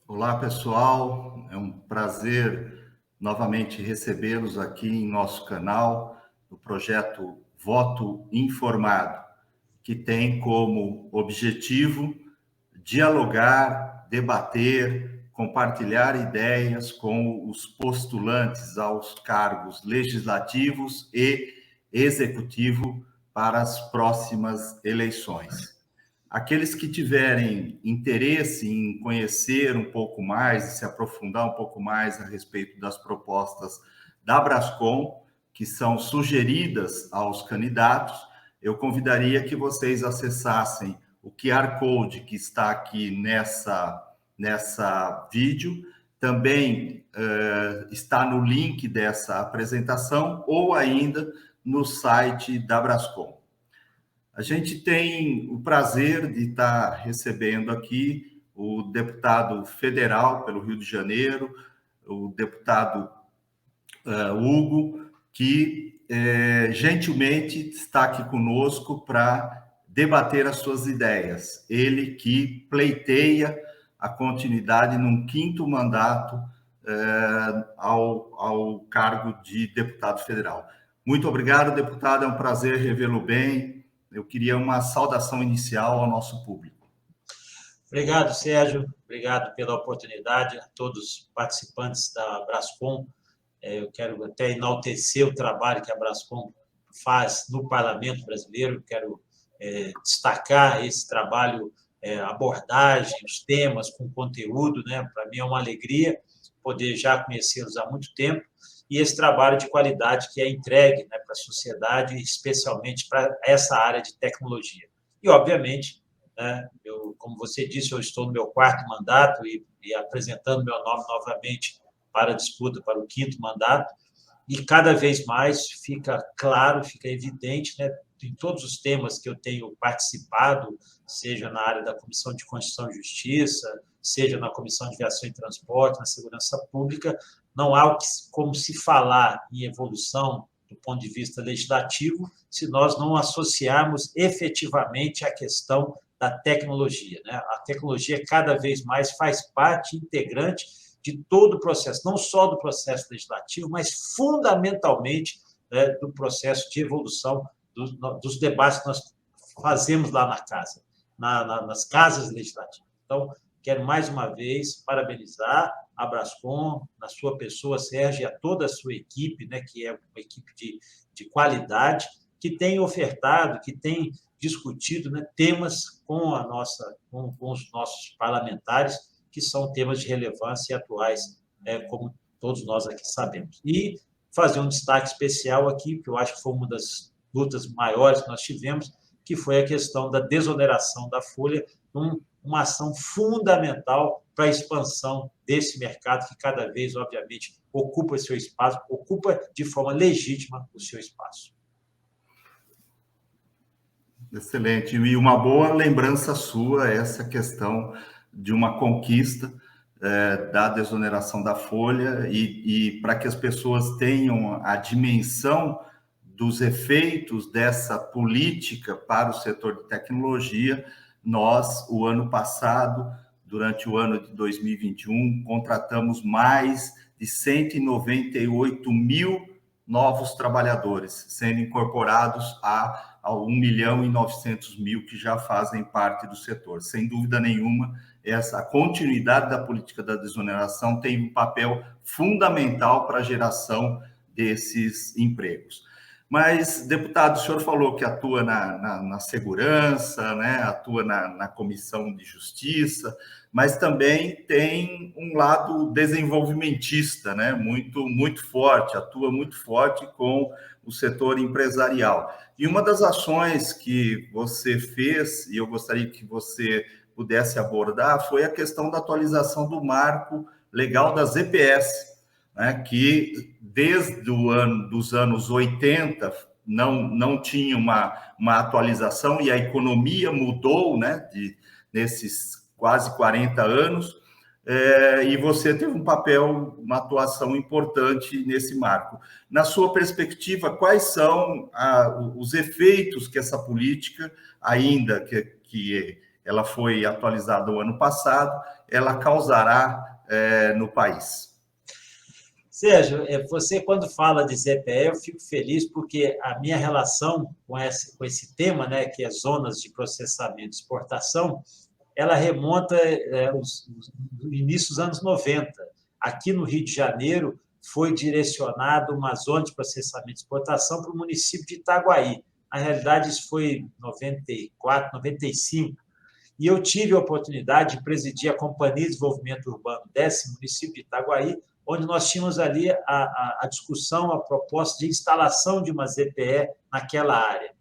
Olá, pessoal. É um prazer novamente recebê-los aqui em nosso canal, no projeto Voto Informado, que tem como objetivo dialogar, debater, compartilhar ideias com os postulantes aos cargos legislativos e executivo para as próximas eleições. Aqueles que tiverem interesse em conhecer um pouco mais e se aprofundar um pouco mais a respeito das propostas da Brascom, que são sugeridas aos candidatos, eu convidaria que vocês acessassem o QR Code que está aqui nessa vídeo, também está no link dessa apresentação ou ainda no site da Brascom. A gente tem o prazer de estar recebendo aqui o deputado federal pelo Rio de Janeiro, o deputado Hugo, que gentilmente está aqui conosco para debater as suas ideias. Ele que pleiteia a continuidade num quinto mandato ao cargo de deputado federal. Muito obrigado, deputado. É um prazer revê-lo bem. Eu queria uma saudação inicial ao nosso público. Obrigado, Sérgio. Obrigado pela oportunidade a todos os participantes da Brascom. Eu quero até enaltecer o trabalho que a Brascom faz no Parlamento brasileiro. Quero destacar esse trabalho, abordagem, os temas com conteúdo, né? Para mim é uma alegria poder já conhecê-los há muito tempo e esse trabalho de qualidade que é entregue, né, para a sociedade, especialmente para essa área de tecnologia. E, obviamente, né, como você disse, eu estou no meu quarto mandato e apresentando meu nome novamente para a disputa para o quinto mandato, e cada vez mais fica claro, fica evidente, né, em todos os temas que eu tenho participado, seja na área da Comissão de Constituição e Justiça, seja na Comissão de Viação e Transporte, na Segurança Pública, não há como se falar em evolução do ponto de vista legislativo se nós não associarmos efetivamente a questão da tecnologia, né? A tecnologia cada vez mais faz parte integrante de todo o processo, não só do processo legislativo, mas fundamentalmente, né, do processo de evolução dos debates que nós fazemos lá na casa, nas casas legislativas. Então, quero mais uma vez parabenizar a Brascom, na sua pessoa, Sérgio, e a toda a sua equipe, né, que é uma equipe de qualidade, que tem ofertado, que tem discutido, né, temas com os nossos parlamentares, que são temas de relevância e atuais, como todos nós aqui sabemos. E fazer um destaque especial aqui, que eu acho que foi uma das lutas maiores que nós tivemos, que foi a questão da desoneração da folha, uma ação fundamental para a expansão desse mercado que cada vez, obviamente, ocupa seu espaço, ocupa de forma legítima o seu espaço. Excelente. E uma boa lembrança sua, essa questão de uma conquista da desoneração da folha e para que as pessoas tenham a dimensão dos efeitos dessa política para o setor de tecnologia, nós, o ano passado, durante o ano de 2021, contratamos mais de 198 mil novos trabalhadores, sendo incorporados a 1.900.000 que já fazem parte do setor. Sem dúvida nenhuma, essa continuidade da política da desoneração tem um papel fundamental para a geração desses empregos. Mas, deputado, o senhor falou que atua na segurança, né? Atua na Comissão de Justiça, mas também tem um lado desenvolvimentista, né? Muito forte, atua muito forte com o setor empresarial. E uma das ações que você fez, e eu gostaria que você pudesse abordar, foi a questão da atualização do marco legal das EPS, né, que desde dos anos 80 não tinha uma atualização e a economia mudou, né, nesses quase 40 anos, e você teve um papel, uma atuação importante nesse marco. Na sua perspectiva, quais são os efeitos que essa política, ainda que ela foi atualizada o ano passado, ela causará no país? Sérgio, você quando fala de ZPE, eu fico feliz porque a minha relação com esse tema, né, que é zonas de processamento e exportação, ela remonta no início dos anos 90. Aqui no Rio de Janeiro foi direcionado uma zona de processamento e exportação para o município de Itaguaí. Na realidade, isso foi em 94, 95. E eu tive a oportunidade de presidir a Companhia de Desenvolvimento Urbano desse município de Itaguaí, onde nós tínhamos ali a discussão, a proposta de instalação de uma ZPE naquela área.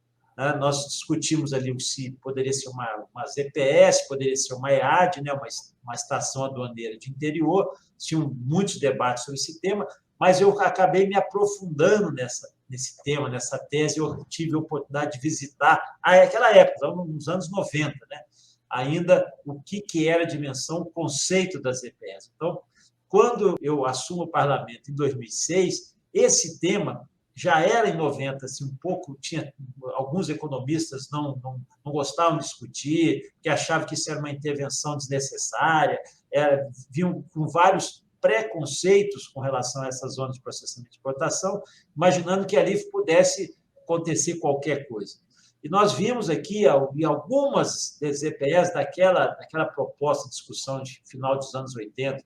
Nós discutimos ali se poderia ser uma ZPS, poderia ser uma EAD, né, uma estação aduaneira de interior, tinham muitos debates sobre esse tema, mas eu acabei me aprofundando nesse tema, nessa tese, eu tive a oportunidade de visitar, naquela época, nos anos 90, né, ainda o que era a dimensão, o conceito das ZPS. Então, quando eu assumo o parlamento em 2006, esse tema já era em 90, assim, um pouco, tinha alguns economistas não gostavam de discutir, que achavam que isso era uma intervenção desnecessária, vinham com vários preconceitos com relação a essas zonas de processamento e exportação, imaginando que ali pudesse acontecer qualquer coisa. E nós vimos aqui, em algumas ZPEs daquela proposta de discussão de final dos anos 80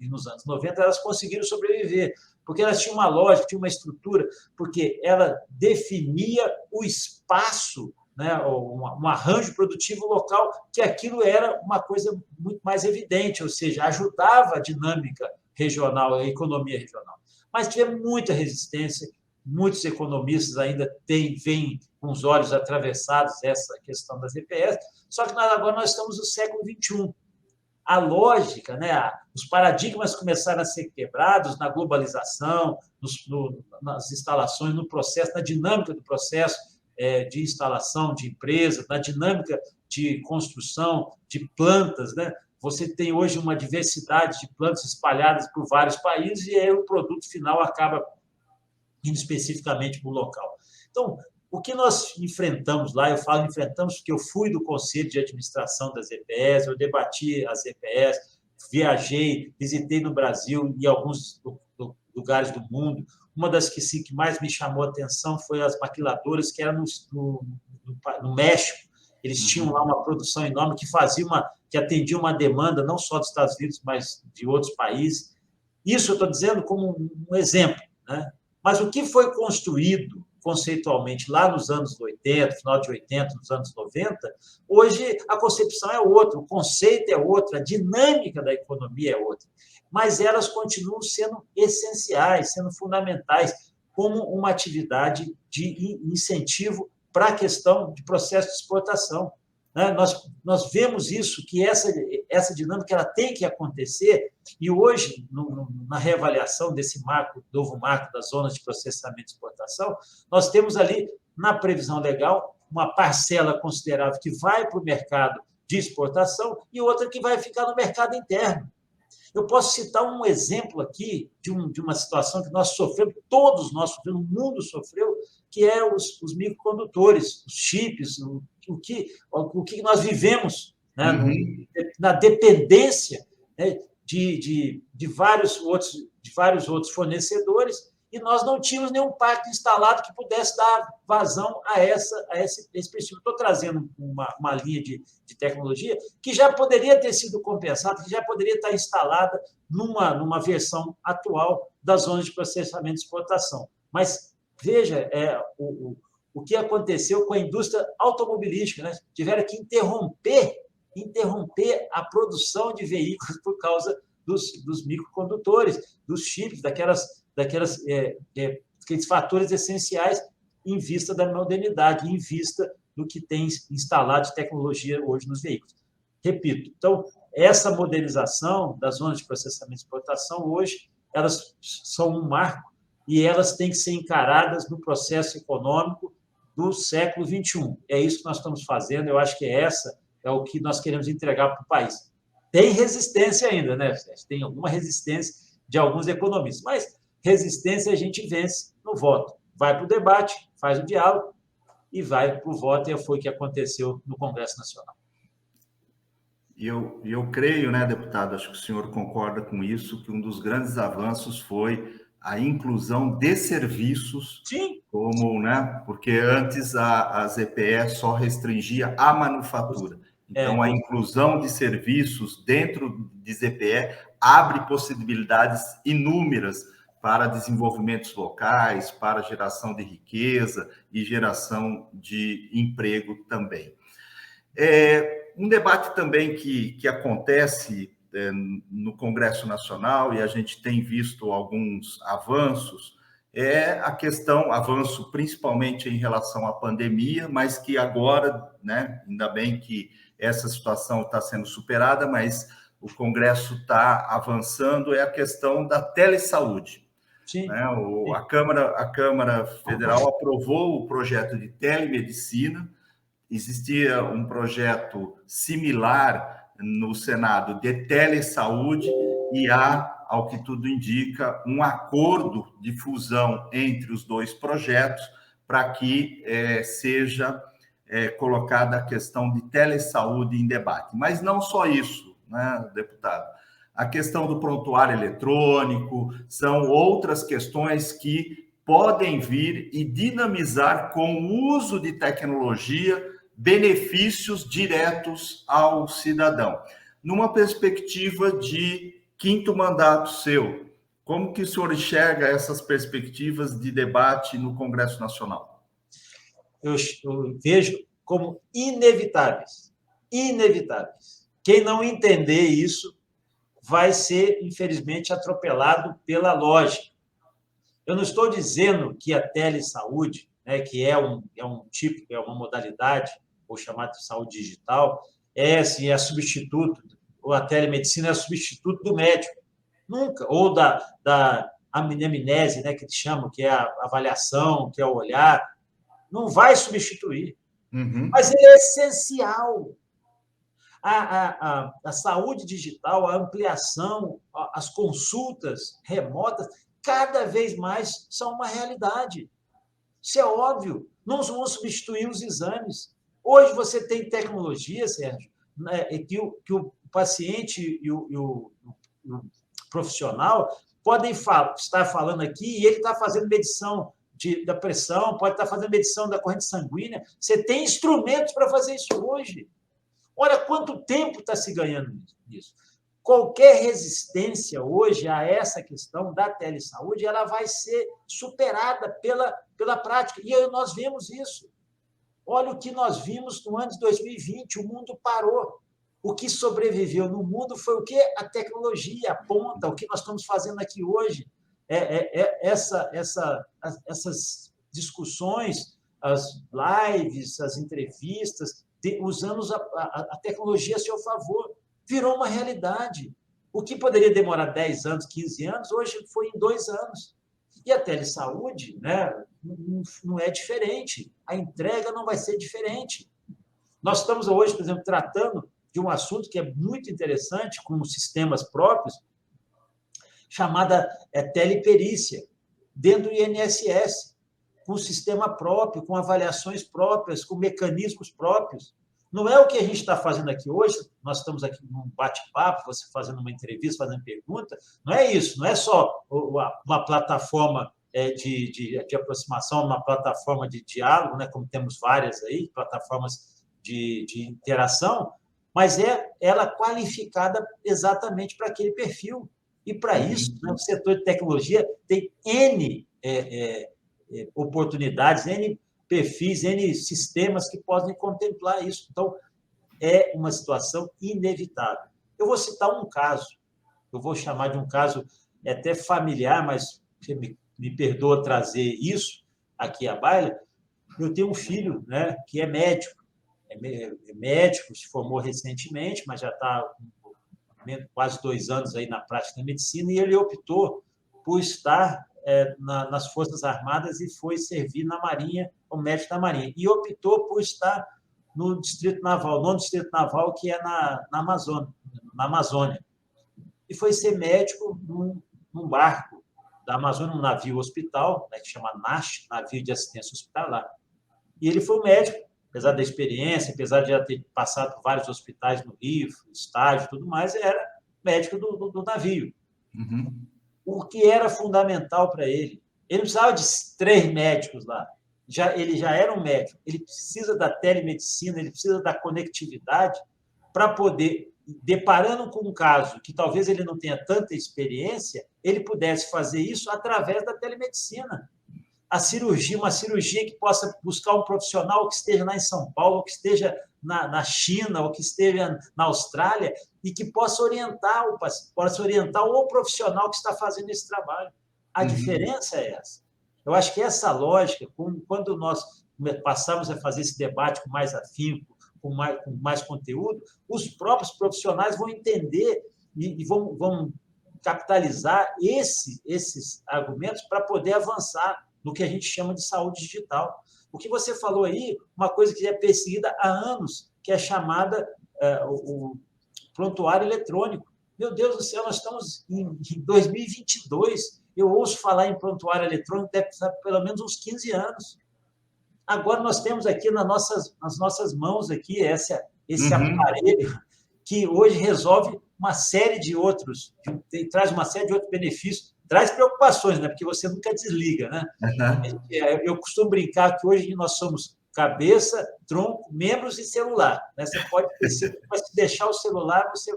e nos anos 90, elas conseguiram sobreviver, porque elas tinham uma lógica, tinham uma estrutura, porque ela definia o espaço, né, um arranjo produtivo local, que aquilo era uma coisa muito mais evidente, ou seja, ajudava a dinâmica regional, a economia regional. Mas tivemos muita resistência, muitos economistas ainda veem com os olhos atravessados essa questão das EPS, só que agora nós estamos no século XXI. A lógica, né, os paradigmas começaram a ser quebrados na globalização, nas instalações, no processo, na dinâmica do processo de instalação de empresas, na dinâmica de construção de plantas, né? Você tem hoje uma diversidade de plantas espalhadas por vários países e aí o produto final acaba indo especificamente para o local. Então, o que nós enfrentamos lá, eu falo enfrentamos porque eu fui do Conselho de Administração das EPS, eu debati as EPS, viajei, visitei no Brasil e alguns lugares do mundo. Uma das que mais me chamou a atenção foi as maquiladoras, que eram no México. Eles tinham lá uma produção enorme que atendia uma demanda não só dos Estados Unidos, mas de outros países. Isso eu estou dizendo como um exemplo, né? Mas o que foi construído conceitualmente lá nos anos 80, final de 80, nos anos 90, hoje a concepção é outra, o conceito é outro, a dinâmica da economia é outra. Mas elas continuam sendo essenciais, sendo fundamentais, como uma atividade de incentivo para a questão de processo de exportação. Nós vemos isso, que essa dinâmica ela tem que acontecer, e hoje, na reavaliação desse novo marco das zonas de processamento e exportação, nós temos ali, na previsão legal, uma parcela considerável que vai para o mercado de exportação e outra que vai ficar no mercado interno. Eu posso citar um exemplo aqui de uma situação que nós sofremos, todos nós sofremos, o mundo sofreu, que é os microcondutores, os chips, o que nós vivemos, né, na dependência, né, de vários outros fornecedores, e nós não tínhamos nenhum parque instalado que pudesse dar vazão a esse princípio. Estou trazendo uma linha de tecnologia que já poderia ter sido compensada, que já poderia estar instalada numa versão atual das zonas de processamento e exportação. Mas veja o que aconteceu com a indústria automobilística, né? Tiveram que interromper a produção de veículos por causa dos microcondutores, dos chips, aqueles fatores essenciais em vista da modernidade, em vista do que tem instalado de tecnologia hoje nos veículos. Repito, então, essa modernização das zonas de processamento e exportação hoje, elas são um marco e elas têm que ser encaradas no processo econômico do século XXI. É isso que nós estamos fazendo, eu acho que é o que nós queremos entregar para o país. Tem resistência ainda, né? Tem alguma resistência de alguns economistas, mas resistência a gente vence no voto. Vai para o debate, faz o diálogo e vai para o voto, e foi o que aconteceu no Congresso Nacional. eu creio, né, deputado, acho que o senhor concorda com isso, que um dos grandes avanços foi a inclusão de serviços, Sim, como, né, porque antes a ZPE só restringia a manufatura. Então, a é, inclusão de serviços dentro de ZPE abre possibilidades inúmeras para desenvolvimentos locais, para geração de riqueza e geração de emprego também. Um debate também que acontece no Congresso Nacional, e a gente tem visto alguns avanços, é a questão, avanço principalmente em relação à pandemia, mas que agora, né, ainda bem que essa situação está sendo superada, mas o Congresso está avançando, é a questão da telesaúde. sim, Né? sim. A Câmara Federal aprovou o projeto de telemedicina. Existia um projeto similar no Senado de telesaúde e há, ao que tudo indica, um acordo de fusão entre os dois projetos para que seja colocada a questão de telesaúde em debate. Mas não só isso, né, deputado? A questão do prontuário eletrônico, são outras questões que podem vir e dinamizar com o uso de tecnologia benefícios diretos ao cidadão. Numa perspectiva de quinto mandato seu, como que o senhor enxerga essas perspectivas de debate no Congresso Nacional? Eu vejo como inevitáveis. Inevitáveis. Quem não entender isso vai ser, infelizmente, atropelado pela lógica. Eu não estou dizendo que a telesaúde, né, que é um tipo, é uma modalidade, ou chamada de saúde digital, assim, é substituto, ou a telemedicina é substituto do médico. Nunca. Ou da anamnese, né, que te chamam, que é a avaliação, que é o olhar. Não vai substituir. Uhum. Mas ele é essencial. A saúde digital, a ampliação, as consultas remotas, cada vez mais são uma realidade. Isso é óbvio. Não vão substituir os exames. Hoje você tem tecnologia, Sérgio, né, que o paciente e o profissional podem estar falando aqui e ele está fazendo medição da pressão, pode estar fazendo medição da corrente sanguínea. Você tem instrumentos para fazer isso hoje. Olha quanto tempo está se ganhando nisso. Qualquer resistência hoje a essa questão da telesaúde, ela vai ser superada pela prática. E nós vemos isso. Olha o que nós vimos no ano de 2020, o mundo parou. O que sobreviveu no mundo foi o quê? A tecnologia, a ponta, o que nós estamos fazendo aqui hoje. Essas discussões, as lives, as entrevistas, usando a tecnologia a seu favor. Virou uma realidade. O que poderia demorar 10 anos, 15 anos, hoje foi em 2 anos. E a telesaúde, né, não é diferente. A entrega não vai ser diferente. Nós estamos hoje, por exemplo, tratando de um assunto que é muito interessante, com sistemas próprios, chamada teleperícia, dentro do INSS, com sistema próprio, com avaliações próprias, com mecanismos próprios. Não é o que a gente está fazendo aqui hoje, nós estamos aqui num bate-papo, você fazendo uma entrevista, fazendo pergunta, não é isso, não é só uma plataforma de aproximação, uma plataforma de diálogo, né, como temos várias aí, plataformas de interação, mas é ela qualificada exatamente para aquele perfil. E para isso, né, o setor de tecnologia tem N oportunidades, N perfis, N sistemas que podem contemplar isso. Então, é uma situação inevitável. Eu vou citar um caso, eu vou chamar de um caso até familiar, mas você me perdoa trazer isso aqui à baila. Eu tenho um filho, né, que é médico, se formou recentemente, mas já está quase 2 anos aí na prática da medicina, e ele optou por estar nas Forças Armadas e foi servir na Marinha, como médico da Marinha. E optou por estar no Distrito Naval, no Distrito Naval, que é na Amazônia. E foi ser médico num barco da Amazônia, um navio hospital, né, que chama NASH, Navio de Assistência Hospitalar. E ele foi um médico apesar da experiência, apesar de já ter passado por vários hospitais no Rio, estágio e tudo mais, era médico do navio. Uhum. O que era fundamental para ele? Ele não precisava de 3 médicos lá. Ele já era um médico. Ele precisa da telemedicina, ele precisa da conectividade para poder, deparando com um caso que talvez ele não tenha tanta experiência, ele pudesse fazer isso através da telemedicina. Uma cirurgia que possa buscar um profissional que esteja lá em São Paulo, que esteja na China, ou que esteja na Austrália, e que possa orientar o profissional que está fazendo esse trabalho. A diferença é essa. Eu acho que essa lógica, quando nós passamos a fazer esse debate com mais afinco, com mais conteúdo, os próprios profissionais vão entender e vão capitalizar esses argumentos para poder avançar no que a gente chama de saúde digital. O que você falou aí, uma coisa que é perseguida há anos, que é chamada o prontuário eletrônico. Meu Deus do céu, nós estamos em 2022, eu ouço falar em prontuário eletrônico deve estar pelo menos uns 15 anos. Agora nós temos aqui nas nossas mãos aqui esse aparelho que hoje resolve uma série de outros, traz uma série de outros benefícios, traz preocupações, né? Porque você nunca desliga, né? Eu costumo brincar que hoje nós somos cabeça, tronco, membros e celular, né? Você pode deixar o celular, você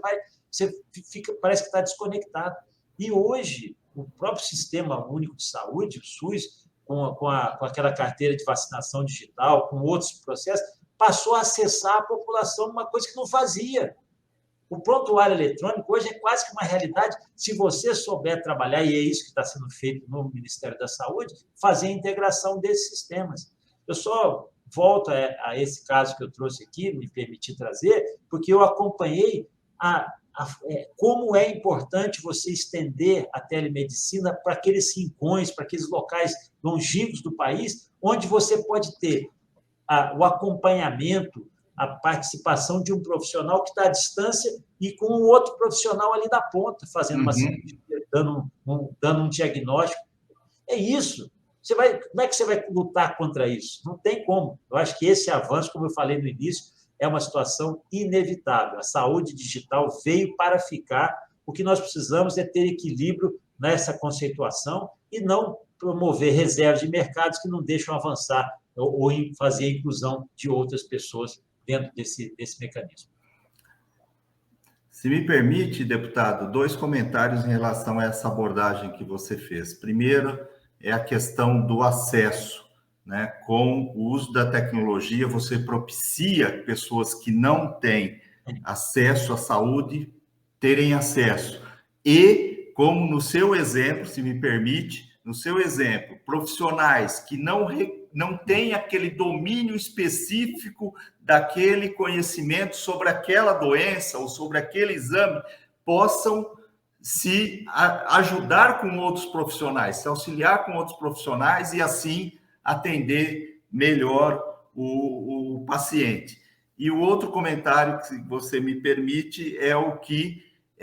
parece que está desconectado. E hoje, o próprio Sistema Único de Saúde, o SUS, com aquela carteira de vacinação digital, com outros processos, passou a acessar a população uma coisa que não fazia. O prontuário eletrônico hoje é quase que uma realidade, se você souber trabalhar, e é isso que está sendo feito no Ministério da Saúde, fazer a integração desses sistemas. Eu só volto a esse caso que eu trouxe aqui, me permiti trazer, porque eu acompanhei como é importante você estender a telemedicina para aqueles rincões, para aqueles locais longínquos do país, onde você pode ter o acompanhamento, a participação de um profissional que está à distância e com um outro profissional ali da ponta, fazendo uma cirurgia, dando um diagnóstico. É isso. Como é que você vai lutar contra isso? Não tem como. Eu acho que esse avanço, como eu falei no início, é uma situação inevitável. A saúde digital veio para ficar. O que nós precisamos é ter equilíbrio nessa conceituação e não promover reservas de mercados que não deixam avançar ou fazer a inclusão de outras pessoas dentro desse mecanismo. Se me permite, deputado, 2 comentários em relação a essa abordagem que você fez. Primeiro, é a questão do acesso, né? Com o uso da tecnologia, você propicia pessoas que não têm acesso à saúde terem acesso. E, como no seu exemplo, se me permite, no seu exemplo, profissionais que não têm aquele domínio específico daquele conhecimento sobre aquela doença ou sobre aquele exame, possam se ajudar com outros profissionais, se auxiliar com outros profissionais e, assim, atender melhor o paciente. E o outro comentário que você me permite é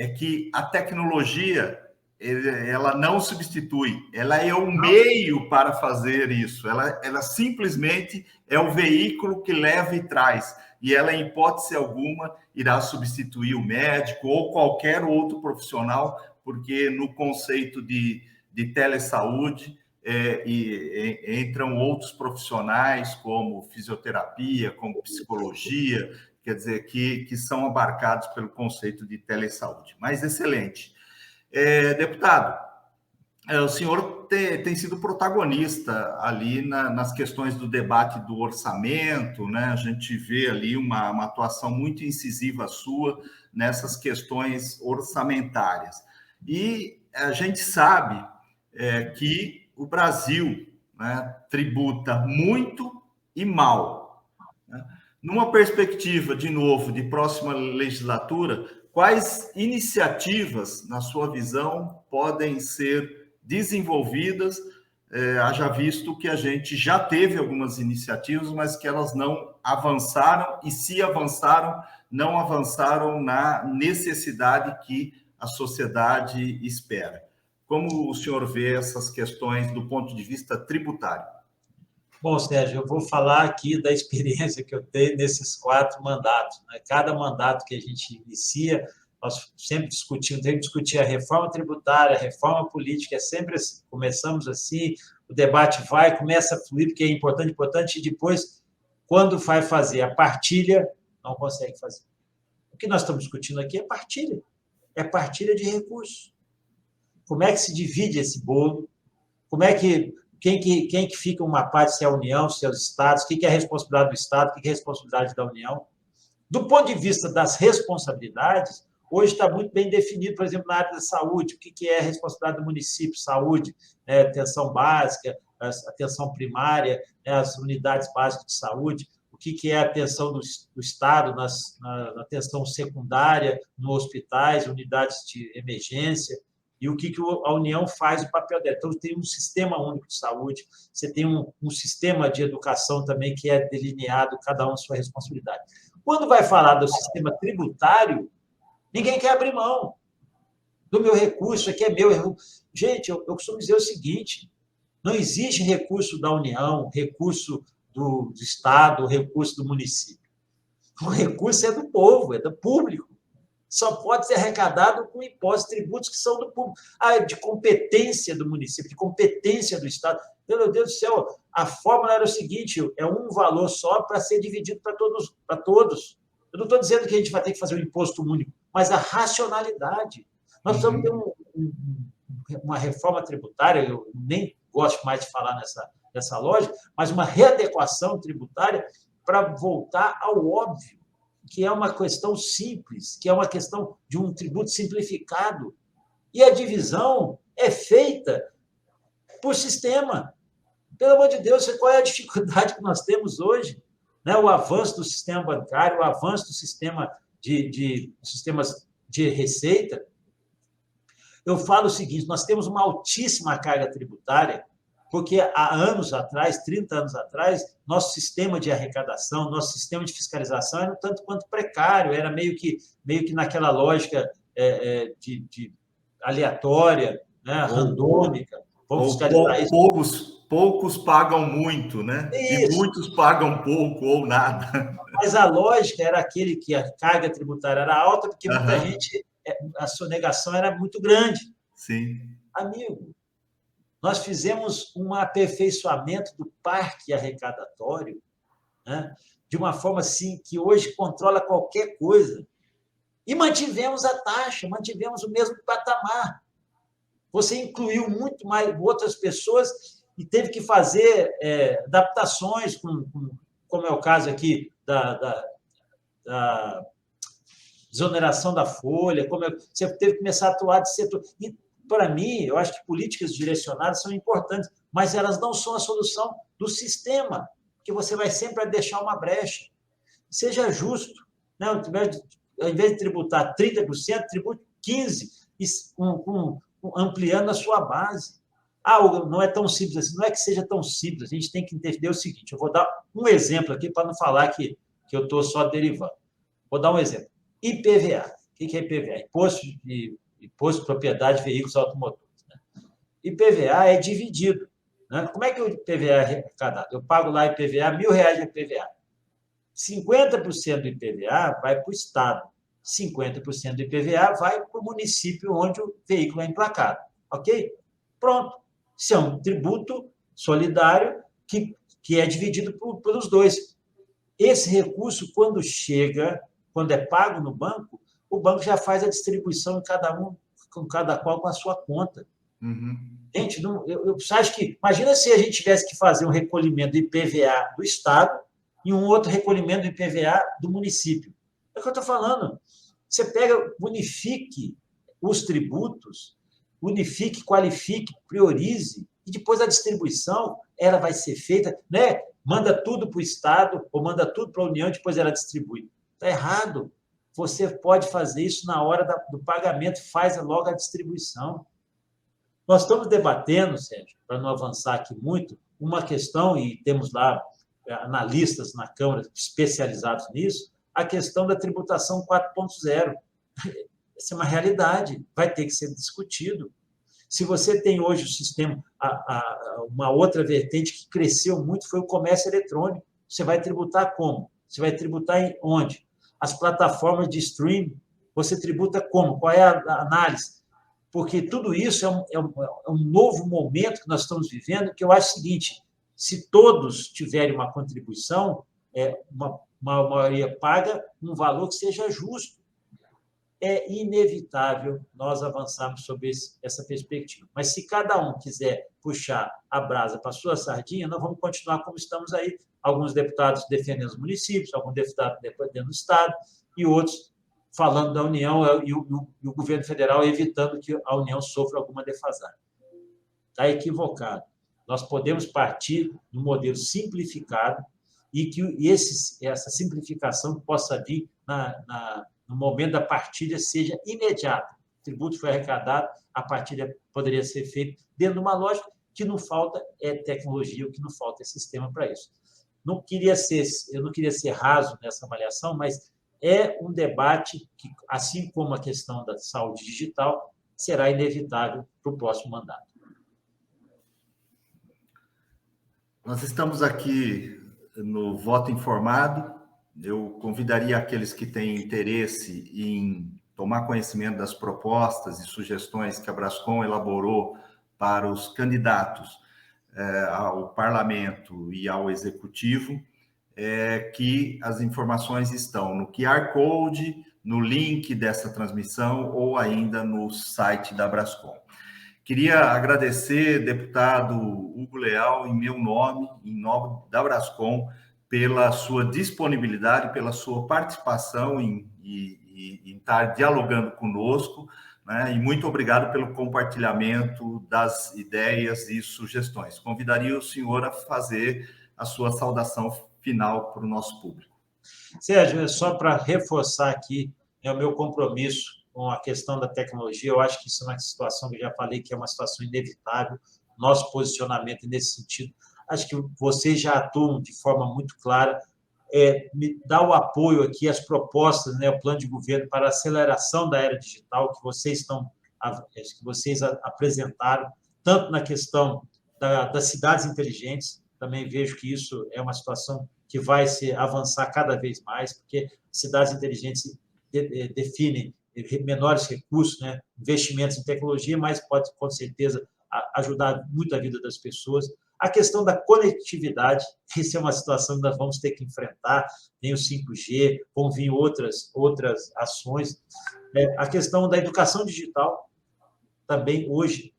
que a tecnologia ela não substitui, ela é o meio para fazer isso, ela simplesmente é o veículo que leva e traz, e ela, em hipótese alguma, irá substituir o médico ou qualquer outro profissional, porque no conceito de telesaúde entram outros profissionais, como fisioterapia, como psicologia, quer dizer, que são abarcados pelo conceito de telesaúde. Mas excelente. Deputado, o senhor tem sido protagonista ali nas questões do debate do orçamento, né? A gente vê ali uma atuação muito incisiva sua nessas questões orçamentárias. E a gente sabe que o Brasil, né, tributa muito e mal, né? Numa perspectiva, de novo, de próxima legislatura, quais iniciativas, na sua visão, podem ser desenvolvidas, haja visto que a gente já teve algumas iniciativas, mas que elas não avançaram, e se avançaram, não avançaram na necessidade que a sociedade espera. Como o senhor vê essas questões do ponto de vista tributário? Bom, Sérgio, eu vou falar aqui da experiência que eu tenho nesses 4 mandatos, né? Cada mandato que a gente inicia, nós sempre discutimos, temos que discutir a reforma tributária, a reforma política, é sempre assim. Começamos assim, o debate vai, começa a fluir, porque é importante, importante, e depois, quando vai fazer a partilha, não consegue fazer. O que nós estamos discutindo aqui é partilha de recursos. Como é que se divide esse bolo? Como é que quem que fica uma parte, se é a União, se é os estados, o que é a responsabilidade do Estado, o que é a responsabilidade da União. Do ponto de vista das responsabilidades, hoje está muito bem definido, por exemplo, na área da saúde, o que é a responsabilidade do município, saúde, atenção básica, atenção primária, as unidades básicas de saúde, o que é a atenção do Estado na atenção secundária, nos hospitais, unidades de emergência, e o que a União faz o papel dela. Então, tem um sistema único de saúde, você tem um sistema de educação também que é delineado, cada um a sua responsabilidade. Quando vai falar do sistema tributário, ninguém quer abrir mão do meu recurso, aqui é meu. Gente, eu costumo dizer o seguinte, não existe recurso da União, recurso do Estado, recurso do município. O recurso é do povo, é do público. Só pode ser arrecadado com impostos e tributos que são do público. De competência do município, de competência do Estado. Meu Deus do céu, a fórmula era o seguinte, é um valor só para ser dividido para todos. Eu não estou dizendo que a gente vai ter que fazer um imposto único, mas a racionalidade. Nós precisamos ter uma reforma tributária, eu nem gosto mais de falar nessa lógica, mas uma readequação tributária para voltar ao óbvio, que é uma questão simples, que é uma questão de um tributo simplificado. E a divisão é feita por sistema. Pelo amor de Deus, qual é a dificuldade que nós temos hoje? O avanço do sistema bancário, o avanço do sistema sistemas de receita. Eu falo o seguinte, nós temos uma altíssima carga tributária, porque há anos atrás, 30 anos atrás, nosso sistema de arrecadação, nosso sistema de fiscalização era um tanto quanto precário, era meio que naquela lógica de aleatória, randômica. Vamos fiscalizar isso. Poucos pagam muito, né? Isso. E muitos pagam pouco ou nada. Mas a lógica era aquele que a carga tributária era alta, porque muita gente, a sonegação era muito grande. Sim. Amigo, nós fizemos um aperfeiçoamento do parque arrecadatório, de uma forma assim que hoje controla qualquer coisa. E mantivemos a taxa, mantivemos o mesmo patamar. Você incluiu muito mais outras pessoas e teve que fazer adaptações, como é o caso aqui da desoneração da folha, você teve que começar a atuar de setor. E, para mim, eu acho que políticas direcionadas são importantes, mas elas não são a solução do sistema, porque você vai sempre deixar uma brecha. Seja justo, ao invés de tributar 30%, tribute 15%, ampliando a sua base. Não é tão simples assim, não é que seja tão simples, a gente tem que entender o seguinte, eu vou dar um exemplo aqui para não falar que eu estou só derivando. Vou dar um exemplo. IPVA. O que é IPVA? Imposto de Propriedade de Veículos Automotores. IPVA é dividido. Como é que o IPVA é arrecadado? Eu pago lá IPVA, R$1.000 de IPVA. 50% do IPVA vai para o Estado. 50% do IPVA vai para o município onde o veículo é emplacado. Ok? Pronto. Isso é um tributo solidário que é dividido pelos dois. Esse recurso, quando é pago no banco, o banco já faz a distribuição com cada qual com a sua conta. Gente, eu acho que... Imagina se a gente tivesse que fazer um recolhimento do IPVA do Estado e um outro recolhimento do IPVA do município. É o que eu estou falando. Você unifique os tributos, unifique, qualifique, priorize, e depois a distribuição ela vai ser feita, manda tudo para o Estado ou manda tudo para a União e depois ela distribui. Está errado. Você pode fazer isso na hora do pagamento, faz logo a distribuição. Nós estamos debatendo, Sérgio, para não avançar aqui muito, uma questão, e temos lá analistas na Câmara especializados nisso, a questão da tributação 4.0. Essa é uma realidade, vai ter que ser discutido. Se você tem hoje o sistema, uma outra vertente que cresceu muito foi o comércio eletrônico. Você vai tributar como? Você vai tributar em onde? As plataformas de streaming, você tributa como? Qual é a análise? Porque tudo isso é um novo momento que nós estamos vivendo, que eu acho o seguinte, se todos tiverem uma contribuição, uma maioria paga um valor que seja justo. É inevitável nós avançarmos sobre essa perspectiva. Mas se cada um quiser puxar a brasa para a sua sardinha, nós vamos continuar como estamos aí. Alguns deputados defendendo os municípios, alguns deputados defendendo o Estado, e outros falando da União e o governo federal evitando que a União sofra alguma defasagem. Está equivocado. Nós podemos partir de um modelo simplificado e que essa simplificação possa vir no momento da partilha seja imediata. O tributo foi arrecadado, a partilha poderia ser feita dentro de uma lógica que não falta tecnologia, o que não falta é sistema para isso. Eu não queria ser raso nessa avaliação, mas é um debate que, assim como a questão da saúde digital, será inevitável para o próximo mandato. Nós estamos aqui no voto informado. Eu convidaria aqueles que têm interesse em tomar conhecimento das propostas e sugestões que a Brascom elaborou para os candidatos ao Parlamento e ao Executivo, que as informações estão no QR Code, no link dessa transmissão ou ainda no site da Brascom. Queria agradecer, deputado Hugo Leal, em meu nome, em nome da Brascom, pela sua disponibilidade, pela sua participação em estar dialogando conosco, né? E muito obrigado pelo compartilhamento das ideias e sugestões. Convidaria o senhor a fazer a sua saudação final para o nosso público. Sérgio, só para reforçar aqui o meu compromisso com a questão da tecnologia, eu acho que isso é uma situação que eu já falei que é uma situação inevitável, nosso posicionamento nesse sentido. Acho que vocês já atuam de forma muito clara, me dá o apoio aqui às propostas, né, o plano de governo para a aceleração da era digital que vocês apresentaram, tanto na questão das cidades inteligentes, também vejo que isso é uma situação que vai se avançar cada vez mais, porque cidades inteligentes definem menores recursos, né, investimentos em tecnologia, mas pode, com certeza, ajudar muito a vida das pessoas. A questão da conectividade, essa é uma situação que nós vamos ter que enfrentar, tem o 5G, vão vir outras ações. A questão da educação digital, também hoje,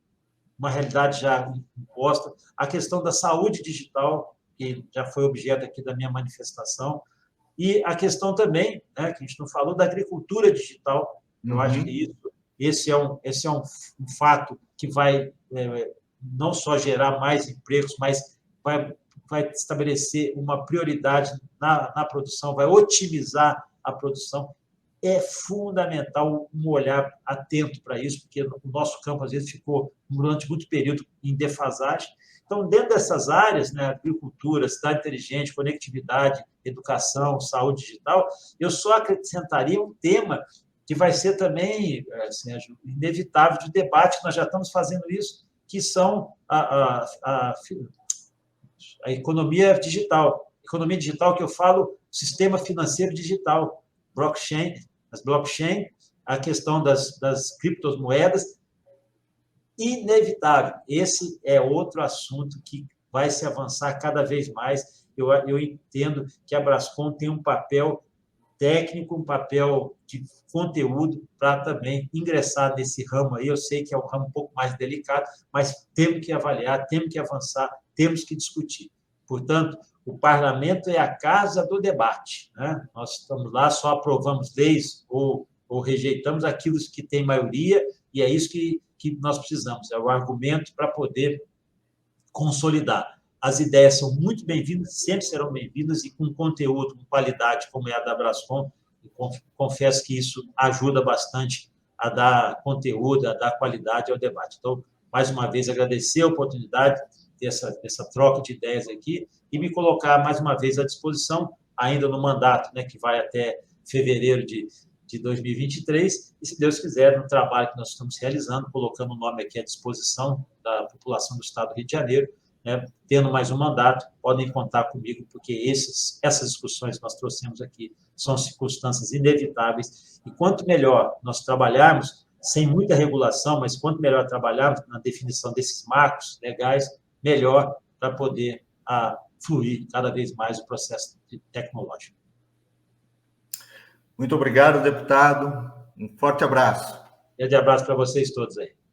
uma realidade já imposta. A questão da saúde digital, que já foi objeto aqui da minha manifestação, e a questão também, que a gente não falou, da agricultura digital. Eu acho que esse é um fato que vai não só gerar mais empregos, mas vai estabelecer uma prioridade na produção, vai otimizar a produção. É fundamental um olhar atento para isso, porque o nosso campo, às vezes, ficou, durante muito período, em defasagem. Então, dentro dessas áreas, né, agricultura, cidade inteligente, conectividade, educação, saúde digital, eu só acrescentaria um tema que vai ser também, Sérgio, inevitável de debate, nós já estamos fazendo isso, que são a economia digital. Economia digital que eu falo, sistema financeiro digital, blockchain, as blockchain, a questão das criptomoedas, inevitável. Esse é outro assunto que vai se avançar cada vez mais. Eu entendo que a Brascom tem um papel técnico, um papel de conteúdo para também ingressar nesse ramo aí. Eu sei que é um ramo um pouco mais delicado, mas temos que avaliar, temos que avançar, temos que discutir. Portanto, o parlamento é a casa do debate, né? Nós estamos lá, só aprovamos leis ou rejeitamos aquilo que tem maioria, e é isso que nós precisamos, é o argumento para poder consolidar. As ideias são muito bem-vindas, sempre serão bem-vindas, e com conteúdo, com qualidade, como é a da Brascom, confesso que isso ajuda bastante a dar conteúdo, a dar qualidade ao debate. Então, mais uma vez, agradecer a oportunidade dessa troca de ideias aqui e me colocar mais uma vez à disposição, ainda no mandato, né, que vai até fevereiro de de 2023, e, se Deus quiser, no trabalho que nós estamos realizando, colocando o nome aqui à disposição da população do Estado do Rio de Janeiro, né, tendo mais um mandato, podem contar comigo, porque essas discussões que nós trouxemos aqui são circunstâncias inevitáveis, e quanto melhor nós trabalharmos, sem muita regulação, mas quanto melhor trabalharmos na definição desses marcos legais, melhor para poder fluir cada vez mais o processo tecnológico. Muito obrigado, deputado. Um forte abraço. Grande abraço para vocês todos aí.